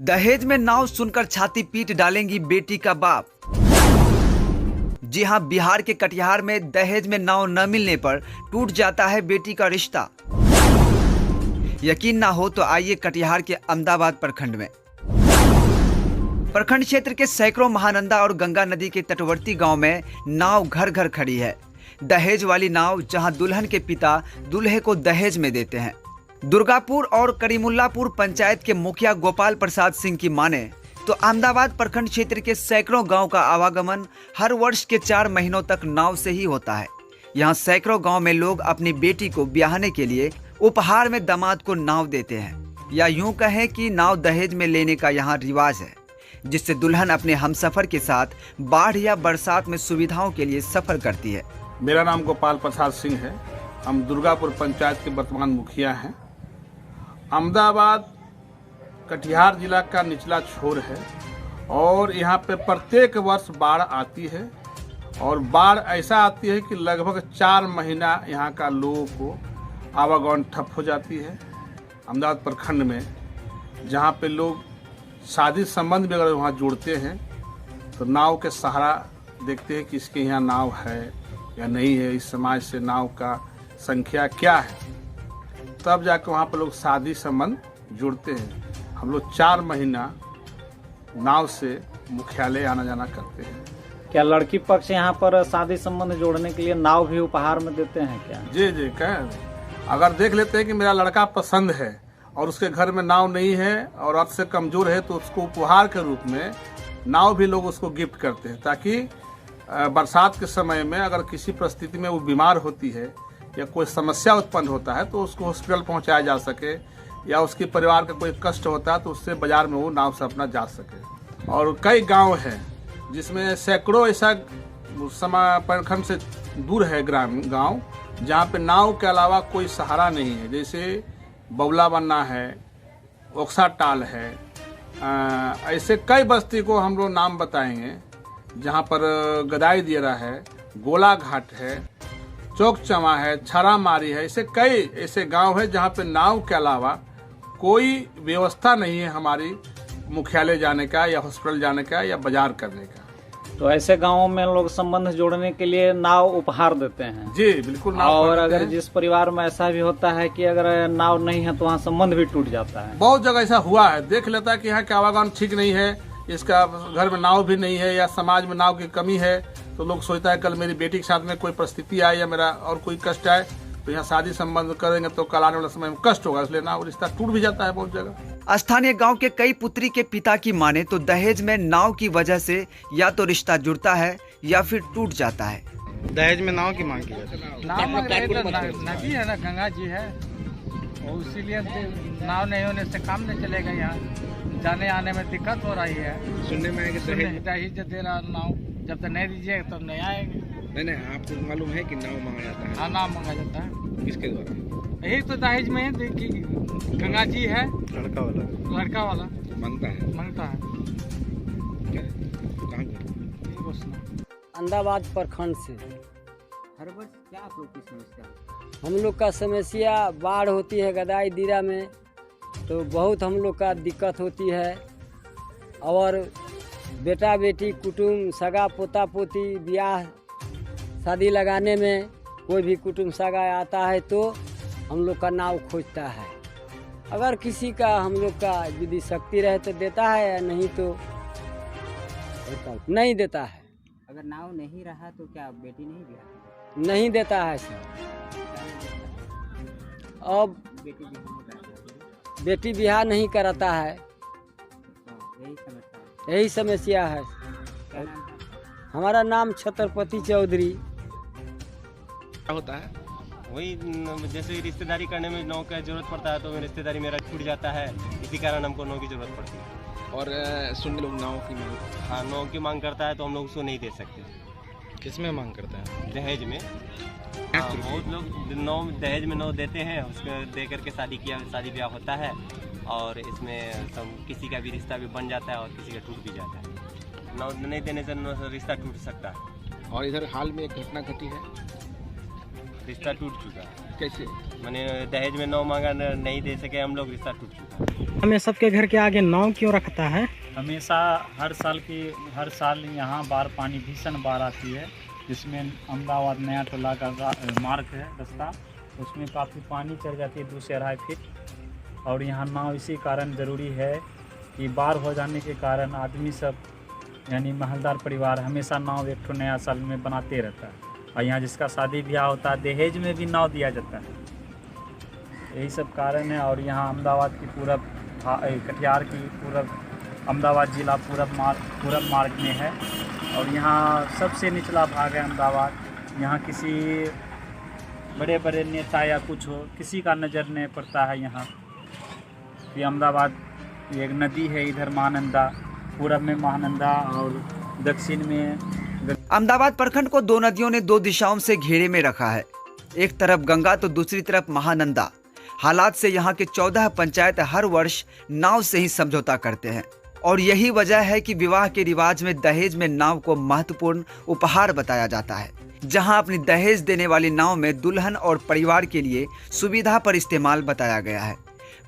दहेज में नाव सुनकर छाती पीट डालेंगी बेटी का बाप। जी हां, बिहार के कटिहार में दहेज में नाव न मिलने पर टूट जाता है बेटी का रिश्ता। यकीन ना हो तो आइए कटिहार के अहमदाबाद प्रखंड में। प्रखंड क्षेत्र के सैकड़ों महानंदा और गंगा नदी के तटवर्ती गांव में नाव घर घर खड़ी है। दहेज वाली नाव, जहां दुल्हन के पिता दूल्हे को दहेज में देते हैं। दुर्गापुर और करीमुल्लापुर पंचायत के मुखिया गोपाल प्रसाद सिंह की माने तो अहमदाबाद प्रखंड क्षेत्र के सैकड़ों गांव का आवागमन हर वर्ष के 4 महीनों तक नाव से ही होता है। यहां सैकड़ों गांव में लोग अपनी बेटी को ब्याहने के लिए उपहार में दामाद को नाव देते हैं, या यूं कहें कि नाव दहेज में लेने का यहाँ रिवाज है, जिससे दुल्हन अपने हमसफर के साथ बाढ़ या बरसात में सुविधाओं के लिए सफर करती है। मेरा नाम गोपाल प्रसाद सिंह है। हम दुर्गापुर पंचायत के वर्तमान मुखिया हैं। अहमदाबाद कटिहार जिला का निचला छोर है और यहाँ पे प्रत्येक वर्ष बाढ़ आती है और बाढ़ ऐसा आती है कि लगभग 4 महीना यहाँ का लोगों को आवागमन ठप हो जाती है। अहमदाबाद प्रखंड में जहाँ पे लोग शादी संबंध भी अगर वहाँ जोड़ते हैं तो नाव के सहारा देखते हैं कि इसके यहाँ नाव है या नहीं है, इस समाज से नाव का संख्या क्या है, तब जाकर वहाँ पर लोग शादी संबंध जुड़ते हैं। हम लोग 4 महीना नाव से मुख्यालय आना जाना करते हैं। क्या लड़की पक्ष यहाँ पर शादी संबंध जोड़ने के लिए नाव भी उपहार में देते हैं क्या? जी जी, कह अगर देख लेते हैं कि मेरा लड़का पसंद है और उसके घर में नाव नहीं है और अर्थ से कमजोर है तो उसको उपहार के रूप में नाव भी लोग उसको गिफ्ट करते हैं, ताकि बरसात के समय में अगर किसी परिस्थिति में वो बीमार होती है या कोई समस्या उत्पन्न होता है तो उसको हॉस्पिटल पहुंचाया जा सके, या उसके परिवार का कोई कष्ट होता है तो उससे बाजार में वो नाव से अपना जा सके। और कई गांव हैं जिसमें सैकड़ों ऐसा प्रखंड से दूर है ग्राम गांव जहां पे नाव के अलावा कोई सहारा नहीं है, जैसे बबला बन्ना है, ओक्सा टाल है। ऐसे कई बस्ती को हम लोग नाम बताएंगे जहां पर गदाई दियरा है, गोला घाट है, चौक चमा है, छारा मारी है। ऐसे कई ऐसे गांव है जहां पे नाव के अलावा कोई व्यवस्था नहीं है हमारी मुख्यालय जाने का या हॉस्पिटल जाने का या बाजार करने का। तो ऐसे गांवों में लोग संबंध जोड़ने के लिए नाव उपहार देते हैं। जी बिल्कुल। नाव और अगर जिस परिवार में ऐसा भी होता है कि अगर नाव नहीं है तो वहाँ संबंध भी टूट जाता है। बहुत जगह ऐसा हुआ है, देख लेता है कि यहाँ का आवागमन ठीक नहीं है, इसका घर में नाव भी नहीं है या समाज में नाव की कमी है, तो लोग सोचता है कल मेरी बेटी के साथ में कोई परिस्थिति आए या मेरा और कोई कष्ट आए तो यहाँ शादी संबंध करेंगे तो कल आने वाले समय में कष्ट होगा, इसलिए नाव रिश्ता टूट भी जाता है बहुत जगह। स्थानीय गांव के कई पुत्री के पिता की माने तो दहेज में नाव की वजह से या तो रिश्ता जुड़ता है या फिर टूट जाता है। दहेज में नाव की मांग की जाती है। नदी है ना, गंगा जी है, और इसीलिए नाव नहीं होने से काम नहीं चलेगा। यहाँ जाने आने में दिक्कत हो रही है। सुनने में आएगा दहेज दे रहा नाव, जब तक नहीं दीजिएगा तब नहीं आएंगे। नहीं, आपको मालूम है कि नाव मांगा जाता है? हाँ, नाव मांगा जाता है। किसके द्वारा? यही तो दहेज में है कि गंगा जी है, लड़का वाला मांगता है। कहाँ अहमदाबाद प्रखंड से हर वर्ष क्या आप लोग की समस्या? हम लोग का समस्या बाढ़ होती है गदाई दिरा में, तो बहुत हम लोग का दिक्कत होती है। और बेटा बेटी कुटुंब सगा पोता पोती ब्याह शादी लगाने में कोई भी कुटुंब सगा आता है तो हम लोग का नाव खोजता है। अगर किसी का हम लोग का विधि शक्ति रहे तो देता है, या नहीं तो नहीं देता है। अगर नाव नहीं रहा तो क्या बेटी नहीं ब्याह? नहीं देता है सर। अब बेटी ब्याह नहीं कराता है, यही समस्या है। हमारा नाम छत्रपति चौधरी। क्या होता है? वही जैसे रिश्तेदारी करने में नाव का जरूरत पड़ता है तो रिश्तेदारी मेरा छूट जाता है, इसी कारण हमको नाव की जरूरत पड़ती है। और सुनने लोग नाव की मांग, हाँ, नाव की मांग करता है तो हम लोग उसको नहीं दे सकते। किस में मांग करता है? दहेज में। हाँ, बहुत लोग नाव दहेज में नाव देते हैं, उसको दे करके शादी ब्याह होता है और इसमें सब किसी का भी रिश्ता भी बन जाता है और किसी का टूट भी जाता है। नाव नहीं देने से रिश्ता टूट सकता है। और इधर हाल में एक घटना घटी है। रिश्ता टूट चुका है। कैसे? मैंने दहेज में नाव मांगा, नहीं दे सके हम लोग, रिश्ता टूट चुका है। हमें सबके घर के आगे नाव क्यों रखता है? हमेशा हर साल यहाँ बाढ़ पानी भीषण बाढ़ आती है, जिसमें अहमदाबाद नया टोला का मार्ग है रास्ता, उसमें काफ़ी पानी चढ़ जाती है 2 से 2.5 फीट। और यहाँ नाव इसी कारण ज़रूरी है कि बाढ़ हो जाने के कारण आदमी सब यानी महलदार परिवार हमेशा नाव एक ठो नया साल में बनाते रहता है। और यहाँ जिसका शादी ब्याह होता है दहेज में भी नाव दिया जाता है, यही सब कारण है। और यहाँ अहमदाबाद की पूरब कटिहार की पूरब अहमदाबाद जिला पूरब मार्ग में है। और यहाँ सबसे निचला भाग है अहमदाबाद। यहाँ किसी बड़े बड़े नेता या कुछ हो, किसी का नज़र नहीं पड़ता है। यहाँ ये अहमदाबाद एक नदी है, इधर महानंदा, पूरब में महानंदा और दक्षिण में। अहमदाबाद प्रखंड को 2 नदियों ने 2 दिशाओं से घेरे में रखा है, एक तरफ गंगा तो दूसरी तरफ महानंदा। हालात से यहाँ के 14 पंचायत हर वर्ष नाव से ही समझौता करते हैं और यही वजह है कि विवाह के रिवाज में दहेज में नाव को महत्वपूर्ण उपहार बताया जाता है, जहां अपनी दहेज देने वाली नाव में दुल्हन और परिवार के लिए सुविधा पर इस्तेमाल बताया गया है।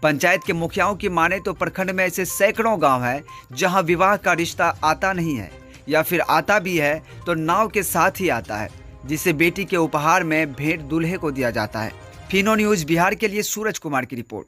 पंचायत के मुखियाओं की माने तो प्रखंड में ऐसे सैकड़ों गांव हैं जहां विवाह का रिश्ता आता नहीं है या फिर आता भी है तो नाव के साथ ही आता है, जिसे बेटी के उपहार में भेंट दूल्हे को दिया जाता है। फिनो न्यूज़ बिहार के लिए सूरज कुमार की रिपोर्ट।